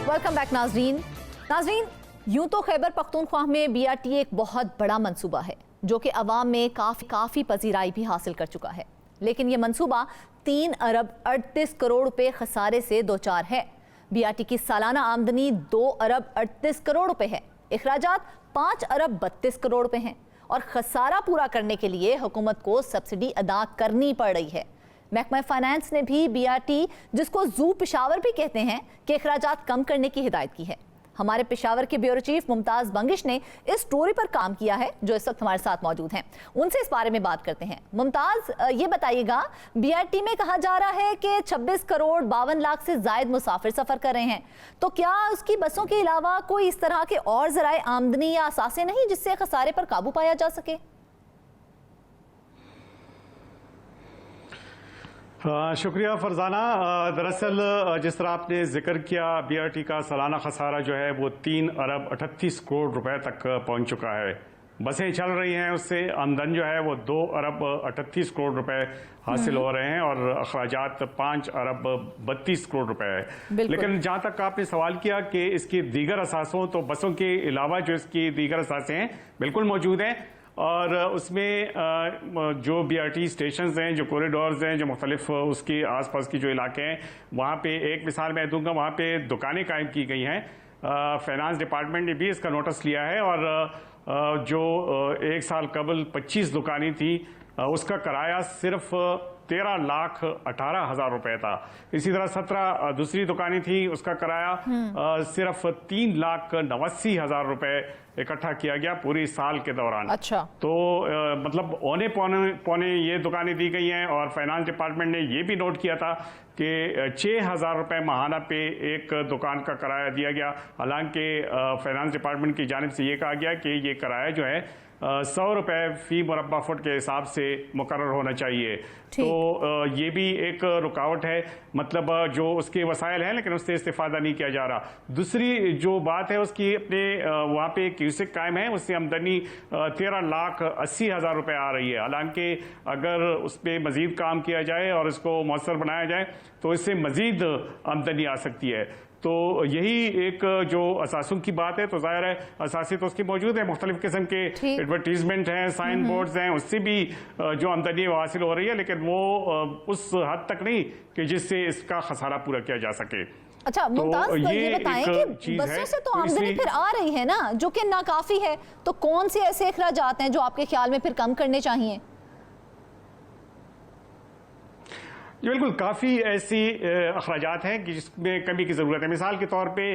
Welcome back नाजरीन, यूं तो खैबर पख्तूनख्वा में BRT एक बहुत बड़ा मंसूबा है जो कि अवाम में काफ़ी पजीराई भी हासिल कर चुका है, लेकिन ये मंसूबा 3 अरब 38 करोड़ रुपए खसारे से दो चार है। BRT की सालाना आमदनी 2 अरब 38 करोड़ रुपए है, अखराजात 5 अरब 32 करोड़ रुपए हैं और खसारा पूरा करने के लिए हुकूमत को सब्सिडी अदा करनी पड़ रही है। महकमा फाइनेंस ने भी BRT, जिसको जू पेशावर भी कहते हैं, के अखराजात कम करने की हिदायत की है। हमारे पेशावर के ब्यूरो चीफ मुमताज बंगिश ने इस स्टोरी पर काम किया है, जो इस वक्त हमारे साथ मौजूद हैं। उनसे इस बारे में बात करते हैं। मुमताज, ये बताइएगा, BRT में कहा जा रहा है कि 26 करोड़ 52 लाख से जायद मुसाफिर सफर कर रहे हैं, तो क्या उसकी बसों के अलावा कोई इस तरह के और जराए आमदनी या असासे नहीं जिससे खसारे पर काबू पाया जा सके? शुक्रिया फरजाना। दरअसल जिस तरह आपने जिक्र किया, BRT का सालाना खसारा जो है वो 3 अरब 38 करोड़ रुपए तक पहुंच चुका है। बसें चल रही हैं, उससे आमदन जो है वो 2 अरब 38 करोड़ रुपए हासिल हो रहे हैं और अखराजात 5 अरब 32 करोड़ रुपए है। लेकिन जहां तक आपने सवाल किया कि इसकी दीगर असासों, तो बसों के अलावा जो इसकी दीगर असासे हैं बिल्कुल मौजूद हैं और उसमें जो BRT स्टेशन हैं, जो कॉरिडोर्स हैं, जो मुख्तलिफ उसके आसपास की जो इलाके हैं, वहाँ पे एक मिसाल मैं दूंगा, वहाँ पे दुकानें कायम की गई हैं। फाइनेंस डिपार्टमेंट ने भी इसका नोटिस लिया है और जो 1 साल कबल 25 दुकानें थी, उसका किराया सिर्फ 13,18,000 रुपए था। इसी तरह 17 दूसरी दुकानें थी, उसका किराया सिर्फ 3,89,000 रुपए इकट्ठा किया गया पूरी साल के दौरान। अच्छा, तो मतलब औने पौने ये दुकानें दी गई हैं और फाइनेंस डिपार्टमेंट ने ये भी नोट किया था कि 6,000 रुपए माहाना पे एक दुकान का किराया दिया गया। हालांकि फाइनेंस डिपार्टमेंट की जानिब से ये कहा गया कि ये किराया जो है 100 रुपए फी मुरब्बा फुट के हिसाब से मुकर्रर होना चाहिए। तो ये भी एक रुकावट है, मतलब जो उसके वसाइल हैं लेकिन उससे इस्तेफादा नहीं किया जा रहा। दूसरी जो बात है उसकी, अपने वहाँ पे क्यूसिक कायम है, उससे आमदनी 13,80,000 रुपए आ रही है। हालांकि अगर उस पर मजीद काम किया जाए और इसको मौसर बनाया जाए तो इससे मजीद आमदनी आ सकती है। तो यही एक जो असासों की बात है, तो जाहिर है असासी तो उसकी मौजूद है, मुख्तलिफ किस्म के एडवर्टीजमेंट हैं, साइन बोर्ड्स हैं, उससे भी जो आमदनी हासिल हो रही है, लेकिन वो उस हद तक नहीं कि जिससे इसका खसारा पूरा किया जा सके। अच्छा मुमताज, तो ये बताएं कि बसों से तो आमदनी फिर आ रही है ना, जो कि नाकाफी है, तो कौन से ऐसे अखराजात हैं जो आपके ख्याल में फिर कम करने चाहिए? बिल्कुल, काफ़ी ऐसी अखराजात हैं कि जिसमें कमी की ज़रूरत है। मिसाल के तौर पे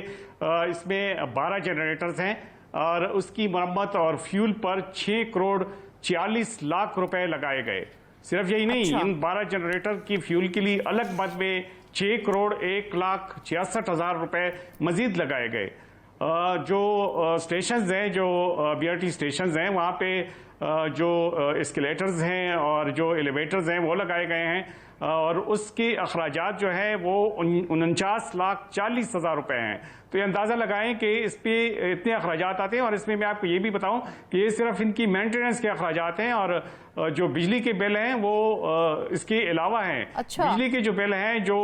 इसमें 12 जनरेटर्स हैं और उसकी मरम्मत और फ्यूल पर 6 करोड़ 46 लाख रुपए लगाए गए। सिर्फ यही नहीं, इन 12 जनरेटर की फ्यूल के लिए अलग बद में 6 करोड़ 1,66,000 रुपए मजीद लगाए गए। जो स्टेशंस हैं, जो BRT स्टेशंस हैं, वहाँ पे जो एस्केलेटर्स हैं और जो एलिवेटर्स हैं वो लगाए गए हैं और उसके अखराजात जो है वो 49,40,000 रुपए हैं। तो ये अंदाज़ा लगाएं कि इस पे इतने अखराजात आते हैं और इसमें मैं आपको ये भी बताऊं कि ये सिर्फ इनकी मेंटेनेंस के अखराजात हैं और जो बिजली के बिल हैं वो इसके अलावा हैं। अच्छा। बिजली के जो बिल हैं, जो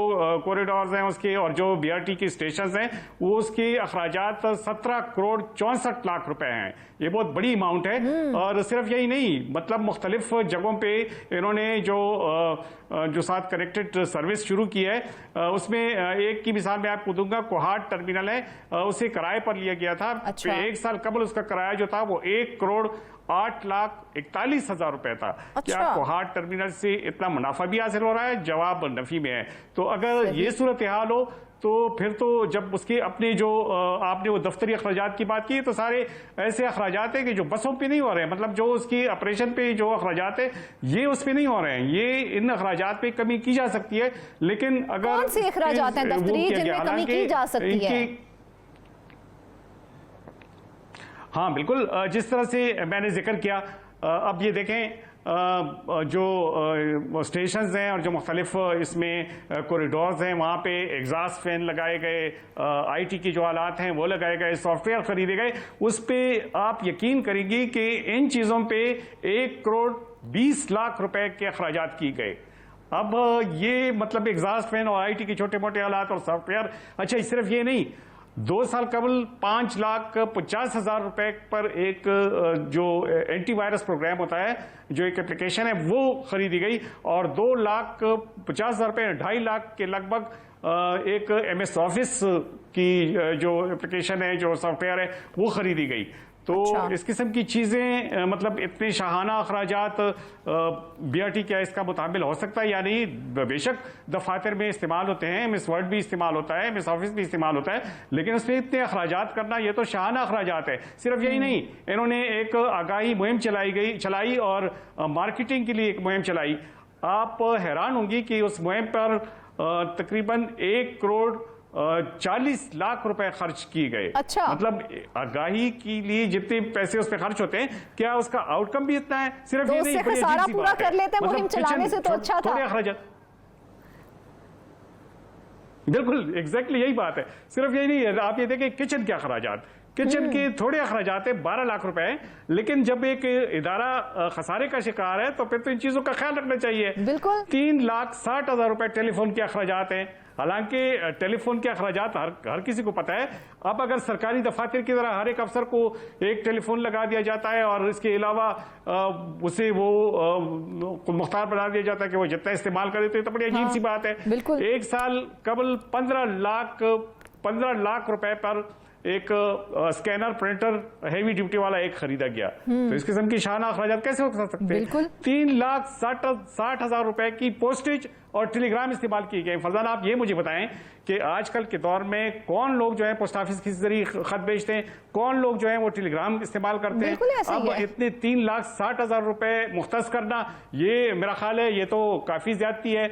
कॉरिडोर्स हैं उसके और जो BRT के स्टेशन हैं, वो उसके अखराजात 17 करोड़ 64 लाख रुपए हैं। ये बहुत बड़ी अमाउंट है। और सिर्फ यही नहीं, मतलब मुख्तलिफ जगहों पे इन्होंने जो साथ कनेक्टेड सर्विस शुरू की है, उसमें एक की मिसाल मैं आपको दूंगा, कोहाट टर्मिनल है, उसे किराए पर लिया गया था। अच्छा। 1 साल कबल उसका किराया जो था वो 1 करोड़ 8,41,000 रुपए था। अच्छा। क्या कोहाट टर्मिनल से इतना मुनाफा भी हासिल हो रहा है? जवाब नफी में है। तो अगर ये सूरत हाल हो तो फिर तो जब उसके अपने जो आपने वो दफ्तरी अखराजात की बात की, तो सारे ऐसे अखराजात हैं कि जो बसों पे नहीं हो रहे हैं, मतलब जो उसकी ऑपरेशन पे जो अखराजात है ये उस पे नहीं हो रहे हैं। ये इन अखराजात पे कमी की जा सकती है, लेकिन अगर कौन से अखराजात हैं दफ्तरी जिनमें कमी की जा सकती है? हाँ बिल्कुल, जिस तरह से मैंने जिक्र किया, अब ये देखें जो स्टेशंस हैं और जो मुख्तलिफ इसमें कॉरिडोर्स हैं, वहाँ पे एग्जॉस्ट फैन लगाए गए, IT की जो आलात हैं वो लगाए गए, सॉफ्टवेयर खरीदे गए। उस पर आप यकीन करेंगी कि इन चीज़ों पे 1 करोड़ 20 लाख रुपए के अखराजात की गए। अब ये मतलब एग्जॉस्ट फैन और IT के छोटे मोटे आलात और सॉफ्टवेयर। अच्छा, सिर्फ ये नहीं, 2 साल कबल 5,50,000 रुपए पर एक जो एंटीवायरस प्रोग्राम होता है, जो एक एप्लीकेशन है, वो खरीदी गई और 2,50,000 रुपए, 2.5 लाख के लगभग एक MS ऑफिस की जो एप्लीकेशन है, जो सॉफ्टवेयर है, वो खरीदी गई। तो इस किस्म की चीजें, मतलब इतने शाहाना अखराजात BRT क्या इसका मुताबिल हो सकता है या नहीं? बेशक दफातर में इस्तेमाल होते हैं, MS वर्ड भी इस्तेमाल होता है, MS ऑफिस भी इस्तेमाल होता है, लेकिन उसमें इतने अखराजात करना, ये तो शाहाना अखराजात है। सिर्फ यही नहीं, इन्होंने एक आगाही मुहिम चलाई और मार्केटिंग के लिए एक मुहिम चलाई। आप हैरान होंगी कि उस मुहिम पर तकरीबन 1,40 लाख रुपए खर्च किए गए। अच्छा। मतलब आगाही के लिए जितने पैसे उस पर खर्च होते हैं, क्या उसका आउटकम भी इतना है? सिर्फ ये नहीं, बड़ी सारा अजीब सी पूरा बात कर है। लेते हैं, मुहिम चलाने से तो अच्छा था। थोड़े अखराजात, बिल्कुल एग्जैक्टली यही बात है। सिर्फ यही नहीं है, आप ये देखें किचन के अखराजात, किचन के थोड़े अखराजात है, 12 लाख रुपए है, लेकिन जब एक इदारा खसारे का शिकार है तो फिर तो इन चीजों का ख्याल रखना चाहिए। बिल्कुल। 3,60,000 रुपए टेलीफोन के अखराजात हैं। हालांकि टेलीफोन के अखराजात हर किसी को पता है। अब अगर सरकारी दफातर की तरह हर एक अफसर को एक टेलीफोन लगा दिया जाता है और इसके अलावा उसे वो मुख्तार बना दिया जाता है कि वो जितना इस्तेमाल करे, तो ये तो बड़ी अजीब सी बात है। बिल्कुल। एक साल कबल 15 लाख रुपए पर एक स्कैनर प्रिंटर हेवी ड्यूटी वाला एक खरीदा गया। तो इस किस्म की शाहाना अखराजात कैसे हो सकते हैं? बिल्कुल। 3,60,000 रुपए की पोस्टेज और टेलीग्राम इस्तेमाल किए गए। फरजाना, आप ये मुझे बताएं कि आजकल के दौर में कौन लोग जो है पोस्ट ऑफिस के जरिए खत भेजते हैं, कौन लोग जो है वो टेलीग्राम इस्तेमाल करते हैं? अब इतने 3,60,000 रुपए मुख्तस करना, ये मेरा ख्याल है ये तो काफी ज्यादती है।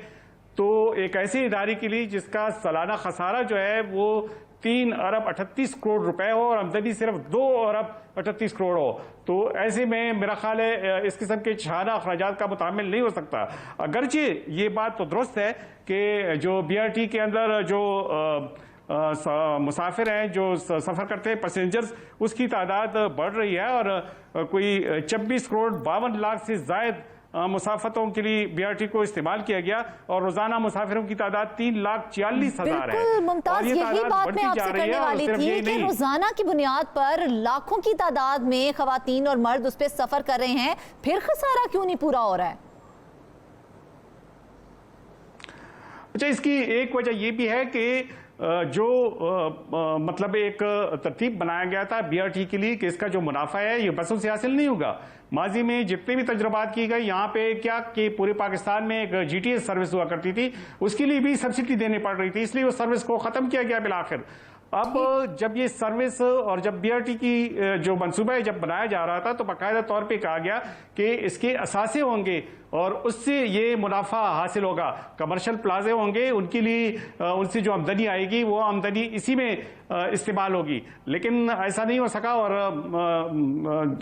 तो एक ऐसी इदारे के लिए जिसका सालाना खसारा जो है वो 3 अरब 38 करोड़ रुपए हो और आमदनी सिर्फ 2 अरब 38 करोड़ हो, तो ऐसे में मेरा ख्याल है इस किस्म के शाहाना अखराजात का मुतामिल नहीं हो सकता। अगरचे ये बात तो दुरुस्त है कि जो BRT के अंदर जो मुसाफिर हैं, जो सफर करते हैं, पैसेंजर्स, उसकी तादाद बढ़ रही है और कोई 26 करोड़ 52 लाख से जायद मुसाफतों के लिए BRT को इस्तेमाल किया गया और रोजाना मुसाफिरों की तादाद 3,40,000 है। बिल्कुल मुमताज, यही बात मैं आपसे करने वाली थी कि रोजाना की बुनियाद पर लाखों की तादाद में खवातीन और मर्द उस पर सफर कर रहे हैं, फिर खसारा क्यों नहीं पूरा हो रहा है? अच्छा, इसकी एक वजह यह भी है कि जो मतलब एक तरतीब बनाया गया था BRT के लिए कि इसका जो मुनाफा है ये बसों से हासिल नहीं होगा। माजी में जितने भी तजुर्बात की गई, यहाँ पे क्या कि पूरे पाकिस्तान में एक GTS सर्विस हुआ करती थी, उसके लिए भी सब्सिडी देनी पड़ रही थी, इसलिए उस सर्विस को खत्म किया गया बिलाखिर। अब जब ये सर्विस और जब BRT की जो मंसूबा है जब बनाया जा रहा था, तो बाकायदा तौर पे कहा गया कि इसके असासे होंगे और उससे ये मुनाफा हासिल होगा। कमर्शियल प्लाजे होंगे, उनके लिए उनसे जो आमदनी आएगी वो आमदनी इसी में इस्तेमाल होगी, लेकिन ऐसा नहीं हो सका। और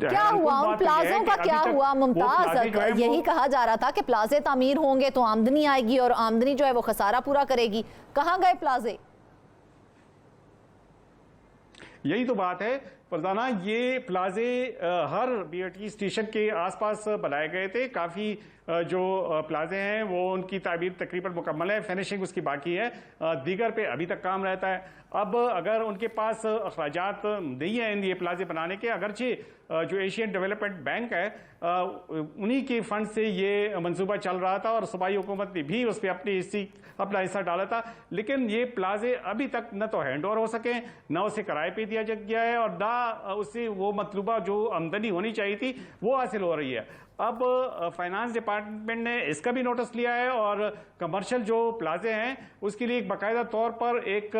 क्या हुआ उन प्लाजों का, क्या हुआ मुमताज? यही कहा जा रहा था कि प्लाजे तामीर होंगे तो आमदनी आएगी और आमदनी जो है वो खसारा पूरा करेगी। कहाँ गए प्लाजे? यही तो बात है फरजाना, ये प्लाजे हर BRT स्टेशन के आसपास बनाए गए थे। काफी जो प्लाजे हैं वो उनकी ताबीर तकरीबन मुकम्मल है, फिनिशिंग उसकी बाकी है, दीगर पे अभी तक काम रहता है। अब अगर उनके पास अखराजात नहीं है इन ये प्लाजे बनाने के, अगरचे जो एशियन डेवलपमेंट बैंक है उन्हीं के फंड से ये मंसूबा चल रहा था और सूबाई हुकूमत ने भी उस पर अपना हिस्सा डाला था, लेकिन ये प्लाजे अभी तक न तो हैंड ओवर हो सके, न उसे किराए पे दिया गया है और ना उससे वो मतलूबा जो आमदनी होनी चाहिए थी वो हासिल हो रही है। अब फाइनेंस डिपार्टमेंट ने इसका भी नोटिस लिया है और कमर्शियल जो प्लाजे हैं उसके लिए एक बाकायदा तौर पर एक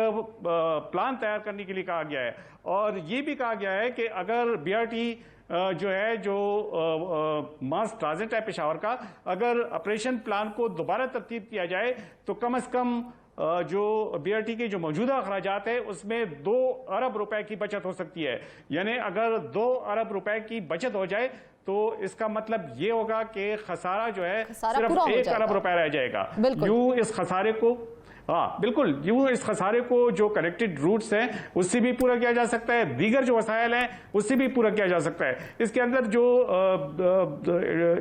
प्लान तैयार करने के लिए कहा गया है और ये भी कहा गया है कि अगर BRT जो है जो मास ट्रांजिट है पेशावर का, अगर ऑपरेशन प्लान को दोबारा तरतीब किया जाए तो कम से कम जो BRT के जो मौजूदा अखराजात है उसमें 2 अरब रुपए की बचत हो सकती है। यानी अगर 2 अरब रुपए की बचत हो जाए तो इसका मतलब ये होगा कि खसारा जो है सिर्फ 1 अरब रुपए रह जाएगा। यूं इस खसारे को हाँ बिल्कुल, यूं इस खसारे को जो कनेक्टेड रूट्स हैं उससे भी पूरा किया जा सकता है, दीगर जो वसाइल हैं उससे भी पूरा किया जा सकता है। इसके अंदर जो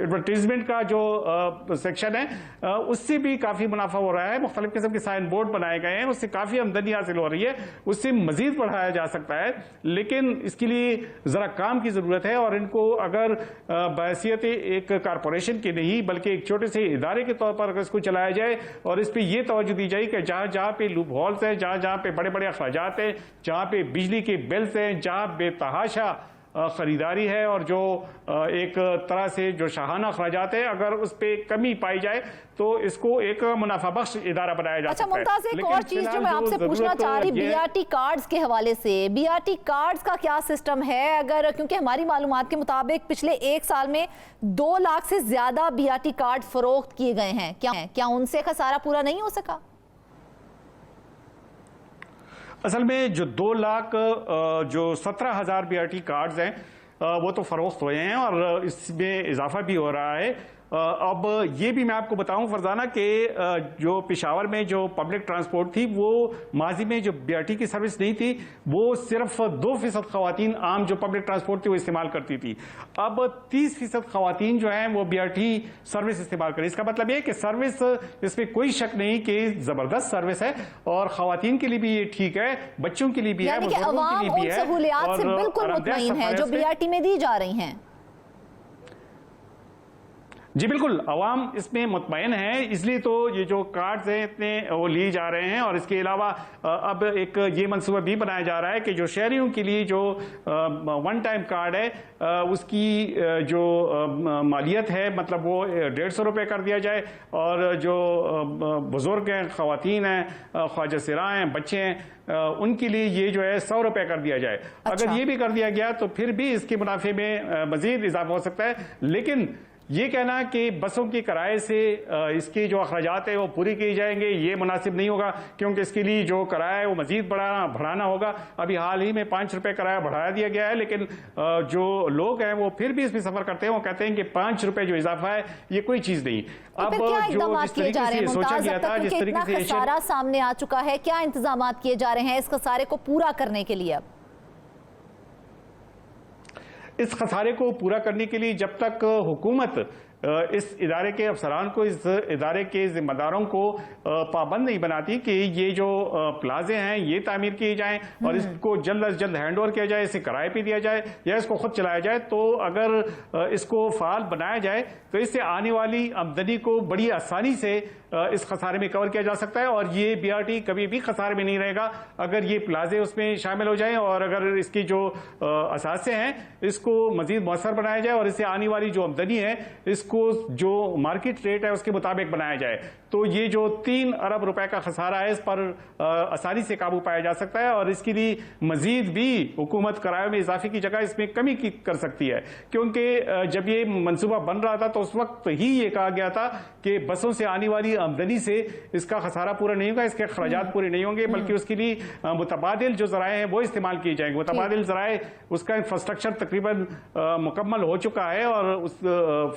एडवर्टीजमेंट का जो सेक्शन है उससे भी काफी मुनाफा हो रहा है, मुख्तलिफ किस्म के साइन बोर्ड बनाए गए हैं, उससे काफी आमदनी हासिल हो रही है, उससे मजीद बढ़ाया जा सकता है, लेकिन इसके लिए जरा काम की जरूरत है। और इनको अगर बहैसियत एक कारपोरेशन की नहीं बल्कि एक छोटे से इदारे के तौर पर अगर इसको चलाया जाए और इस पर यह तवज्जो दी जाए कि जहां जहां पे लूप होल्स हैं, जहां जहां पे बड़े बड़े अखराजात हैं, जहां पे बिजली के बिल्स हैं, जहां बेतहाशा खरीदारी है और जो एक तरह से जो शाहाना अखराजात है, अगर उस पर कमी पाई जाए तो इसको एक मुनाफा बख्श इदारा बनाया जा सकता है। अच्छा मुमताज, एक और चीज जो मैं आपसे पूछना चाह रही, बीआरटी कार्ड्स के हवाले से, बीआरटी कार्ड्स का क्या सिस्टम है? अगर, क्योंकि हमारी मालूमात के मुताबिक पिछले 1 साल में 2 लाख से ज्यादा बीआरटी कार्ड फरोख्त किए गए हैं, क्या उनसे खसारा पूरा नहीं हो सका? असल में जो 2 लाख जो 17,000 बीआरटी कार्ड्स हैं वो तो फरोख्त हुए हैं और इसमें इजाफा भी हो रहा है। अब ये भी मैं आपको बताऊं फरजाना कि जो पेशावर में जो पब्लिक ट्रांसपोर्ट थी वो माजी में जो बीआरटी की सर्विस नहीं थी, वो सिर्फ 2% खवातीन आम जो पब्लिक ट्रांसपोर्ट थी वो इस्तेमाल करती थी। अब 30% खवातीन जो हैं वो बीआरटी सर्विस इस्तेमाल करें। इसका मतलब ये कि सर्विस, इसमें कोई शक नहीं कि जबरदस्त सर्विस है और खवातीन के लिए भी ये ठीक है, बच्चों के लिए भी है, बुजुर्गों के लिए भी है, सहूलियात से बिल्कुल मुतमईन है जो बीआरटी में दी जा रही हैं। जी बिल्कुल, अवाम इसमें मुतमईन है, इसलिए तो ये जो कार्ड्स हैं इतने वो लिए जा रहे हैं। और इसके अलावा अब एक ये मंसूबा भी बनाया जा रहा है कि जो शहरियों के लिए जो वन टाइम कार्ड है उसकी जो मालियत है मतलब वो 150 रुपये कर दिया जाए, और जो बुजुर्ग हैं, खवातीन हैं, ख्वाजा सिरा हैं, बच्चे हैं, उनके लिए ये जो है 100 रुपये कर दिया जाए। अच्छा। अगर ये भी कर दिया गया तो फिर भी इसके मुनाफे में मजीद इजाफा हो सकता है। लेकिन ये कहना कि बसों के किराए से इसके जो अखराजात है वो पूरी की जाएंगे, ये मुनासिब नहीं होगा, क्योंकि इसके लिए जो किराया है वो मजीद बढ़ाना होगा। अभी हाल ही में 5 रुपये किराया बढ़ा दिया गया है, लेकिन जो लोग हैं वो फिर भी इसमें सफर करते हैं, वो कहते हैं कि 5 रुपये जो इजाफा है ये कोई चीज नहीं। अब जो जिस तरीके से सोचा गया था, जिस तरीके से खसारा सामने आ चुका है, क्या इंतजाम किए जा रहे हैं इस खसारे को पूरा करने के लिए? अब इस खसारे को पूरा करने के लिए जब तक हुकूमत इस इदारे के अफसरान को, इस इदारे के जिम्मेदारों को पाबंद नहीं बनाती कि ये जो प्लाजे हैं ये तामीर किए जाएं और इसको जल्द अज जल्द हैंड ओवर किया जाए, इसे किराए पे दिया जाए या इसको खुद चलाया जाए, तो अगर इसको फाल बनाया जाए तो इससे आने वाली आमदनी को बड़ी आसानी से इस खसारे में कवर किया जा सकता है। और ये बीआरटी कभी भी खसारे में नहीं रहेगा अगर ये प्लाजे उसमें शामिल हो जाएं और अगर इसकी जो असासे हैं इसको मजीद मौसर बनाया जाए और इससे आने वाली जो आमदनी है इसको जो मार्केट रेट है उसके मुताबिक बनाया जाए, तो ये जो 3 अरब रुपए का खसारा है इस पर आसानी से काबू पाया जा सकता है। और इसके लिए मजीद भी हुकूमत किराए में इजाफे की जगह इसमें कमी कर सकती है, क्योंकि जब ये मंसूबा बन रहा था तो उस वक्त ही ये कहा गया था कि बसों से आने वाली आमदनी से इसका खसारा पूरा नहीं होगा, इसके अखराजात पूरे नहीं होंगे, बल्कि उसके लिए मुतबादिल जो जराए हैं वो इस्तेमाल किए जाएंगे। मुतबादिल जराए, उसका इंफ्रास्ट्रक्चर तकरीबन मुकम्मल हो चुका है और उस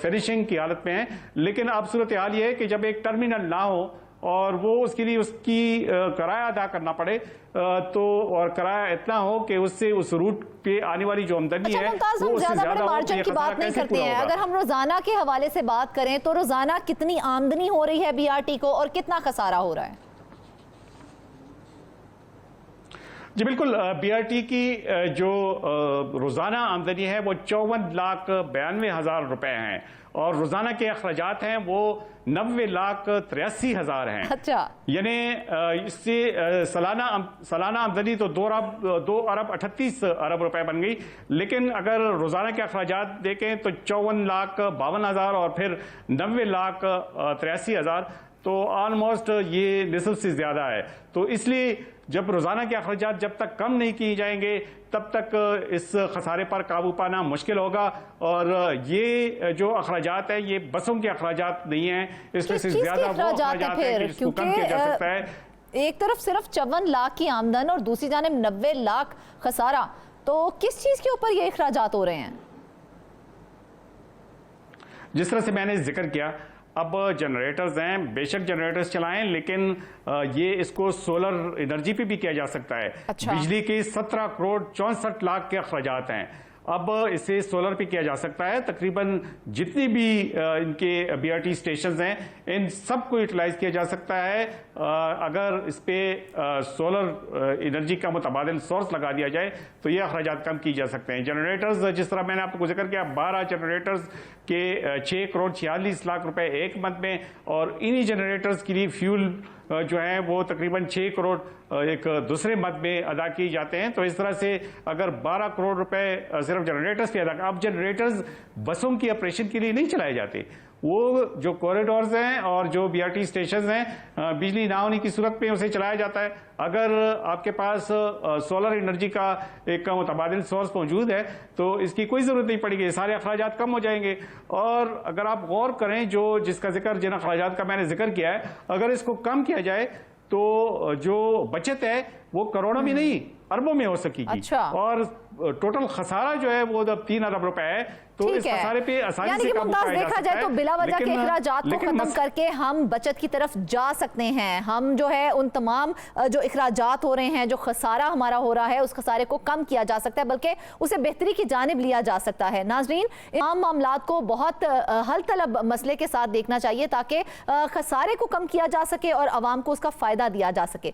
फिनिशिंग की हालत में है, लेकिन अब सूरत हाल ये है कि जब एक टर्मिनल ना हो और वो उसके लिए उसकी किराया अदा करना पड़े तो, और किराया इतना हो कि उससे उस रूट पे आने वाली जो आमदनी है वो उससे ज्यादा हो, मार्जिन की बात नहीं करते हैं। अगर हम रोजाना के हवाले से बात करें तो रोजाना कितनी आमदनी हो रही है बीआरटी को और कितना खसारा हो रहा है? जी बिल्कुल, बीआरटी की जो रोजाना आमदनी है वो 54,92,000 रुपए हैं और रोजाना के अखराजात हैं वो 90,83,000 हैं। अच्छा, यानी इससे सालाना आमदनी तो 2 अरब 38 अरब रुपए बन गई, लेकिन अगर रोजाना के अखराजात देखें तो 54,52,000 और फिर 90,83,000, तो ऑलमोस्ट ये निस्फ से ज्यादा है। तो इसलिए जब रोजाना के अखराजात जब तक कम नहीं किए जाएंगे तब तक इस खसारे पर काबू पाना मुश्किल होगा। और ये जो अखराजात है ये बसों के अखराजात नहीं है, इसमें से ज्यादा वो अखराजात है जिसको कम किया जा सकता है। एक तरफ सिर्फ 54 लाख की आमदन और दूसरी जानिब 90 लाख खसारा, तो किस चीज के ऊपर ये अखराजात हो रहे हैं? जिस तरह से मैंने जिक्र किया, अब जनरेटर्स हैं, बेशक जनरेटर्स चलाएं, लेकिन ये इसको सोलर एनर्जी पे भी किया जा सकता है। अच्छा। बिजली के 17 करोड़ 64 लाख के अखराजात हैं। अब इसे सोलर पे किया जा सकता है। तकरीबन जितनी भी इनके बीआरटी स्टेशंस हैं, इन सबको यूटिलाइज किया जा सकता है। अगर इस पे सोलर एनर्जी का मुतबादिल सोर्स लगा दिया जाए तो ये अखराजात कम की जा सकते हैं। जनरेटर्स, जिस तरह मैंने आपको जिक्र किया, 12 जनरेटर्स के 6 करोड़ 46 लाख रुपए एक मंथ में, और इन्हीं जनरेटर्स के लिए फ्यूल जो है वो तकरीबन 6 करोड़ एक दूसरे मद में अदा किए जाते हैं। तो इस तरह से अगर 12 करोड़ रुपए सिर्फ जनरेटर्स पे अदा, अब जनरेटर्स बसों की ऑपरेशन के लिए नहीं चलाए जाते, वो जो कॉरिडोर्स हैं और जो बीआरटी स्टेशन हैं, बिजली ना होने की सूरत में उसे चलाया जाता है। अगर आपके पास सोलर एनर्जी का एक मुतबादिल सोर्स मौजूद है तो इसकी कोई जरूरत नहीं पड़ेगी, सारे अखराजात कम हो जाएंगे। और अगर आप गौर करें, जिसका जिक्र जिन अखराजात का मैंने जिक्र किया है, अगर इसको कम किया जाए तो जो बचत है वो करोड़ों में नहीं अरबों में हो सकेगी। अच्छा। और टोटल खसारा जो है वो 3 अरब रुपए है। तो इस खसारे पे आसानी यानी से कि काबू मुमताज, पाया जा देखा सकता जाए तो है। बिला वजह के लेकिन- अखराजात को लेकिन खत्म करके हम बचत की तरफ जा सकते हैं। हम जो है उन तमाम जो अखराजात हो रहे हैं, जो खसारा हमारा हो रहा है, उस खसारे को कम किया जा सकता है, बल्कि उसे बेहतरी की जानिब लिया जा सकता है। नाजरीन, तमाम मामलात को बहुत हल तलब मसले के साथ देखना चाहिए ताकि खसारे को कम किया जा सके और आवाम को उसका फायदा दिया जा सके।